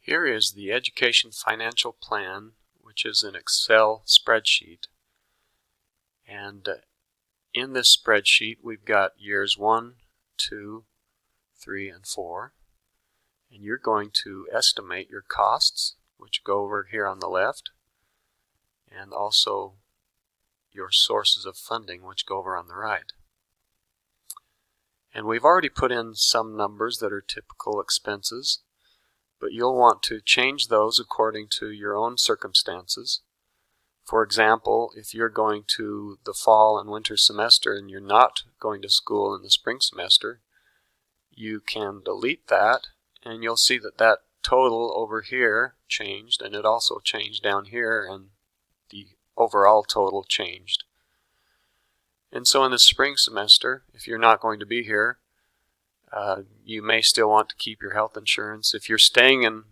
Here is the Education Financial Plan, which is an Excel spreadsheet. And in this spreadsheet, we've got years 1, 2, 3, and 4. And you're going to estimate your costs, which go over here on the left, and also your sources of funding, which go over on the right. And we've already put in some numbers that are typical expenses, but you'll want to change those according to your own circumstances. For example, if you're going to the fall and winter semester and you're not going to school in the spring semester, you can delete that, and you'll see that that total over here changed, and it also changed down here, and the overall total changed. And so in the spring semester, if you're not going to be here, you may still want to keep your health insurance. If you're staying in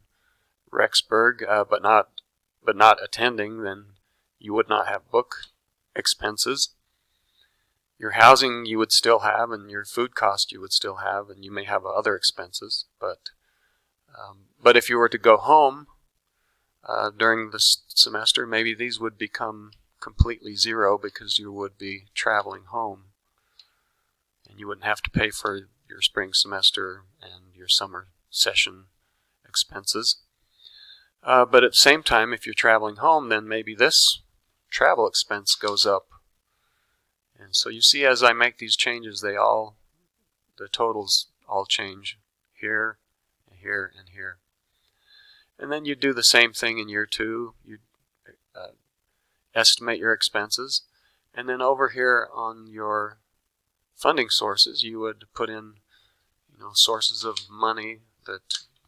Rexburg but not attending, then you would not have book expenses. Your housing you would still have, and your food cost you would still have, and you may have other expenses. But if you were to go home during the semester, maybe these would become completely zero because you would be traveling home, and you wouldn't have to pay for your spring semester and your summer session expenses. But at the same time, if you're traveling home, then maybe this travel expense goes up. And so you see, as I make these changes, the totals all change here, and here, and here. And then you do the same thing in year 2. You estimate your expenses, and then over here on your funding sources, you would put in, sources of money that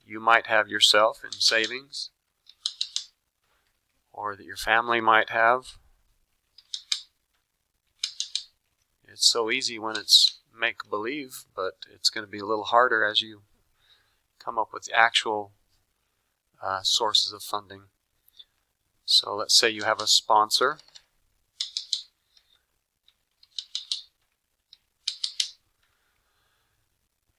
you might have yourself in savings, or that your family might have. It's so easy when it's make-believe, but it's going to be a little harder as you come up with the actual sources of funding. So let's say you have a sponsor.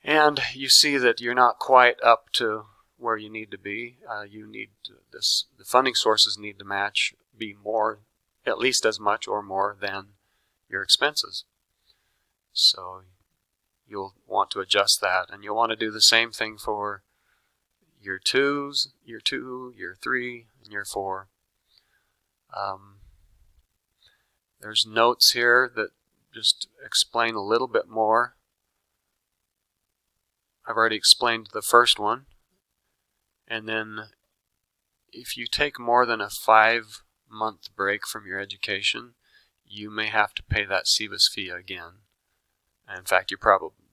And you see that you're not quite up to where you need to be. The funding sources need to be more, at least as much or more than your expenses. So you'll want to adjust that, and you'll want to do the same thing for year 2, year 3, and year 4. There's notes here that just explain a little bit more. I've already explained the first one. And then if you take more than a 5-month break from your education, you may have to pay that SEVIS fee again. In fact, you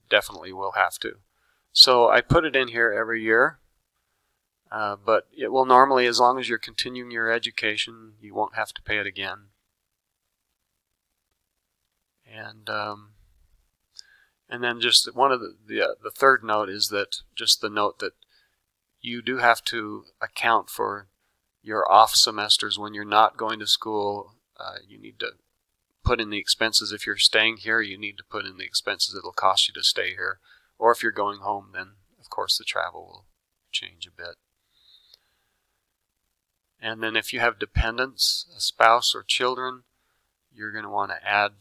definitely will have to. So I put it in here every year. But it will normally, as long as you're continuing your education, you won't have to pay it again. And then just one of the third note is that just the note that you do have to account for your off semesters when you're not going to school. You need to put in the expenses. If you're staying here, you need to put in the expenses it'll cost you to stay here. Or if you're going home, then of course the travel will change a bit. And then if you have dependents, a spouse or children, you're going to want to add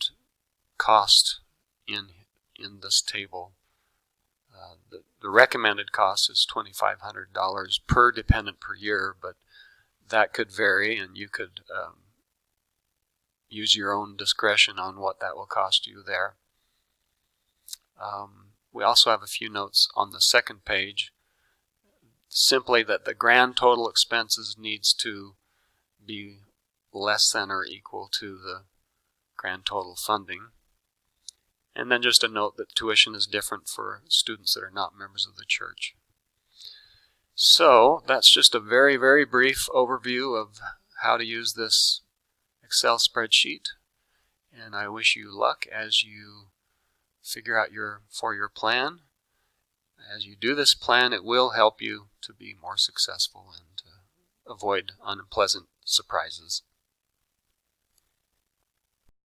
cost in this table. The recommended cost is $2,500 per dependent per year, but that could vary, and you could use your own discretion on what that will cost you there. We also have a few notes on the second page. Simply that the grand total expenses needs to be less than or equal to the grand total funding. And then just a note that tuition is different for students that are not members of the church. So that's just a very, very brief overview of how to use this Excel spreadsheet. And I wish you luck as you figure out your 4-year plan. As you do this plan, it will help you to be more successful and to avoid unpleasant surprises.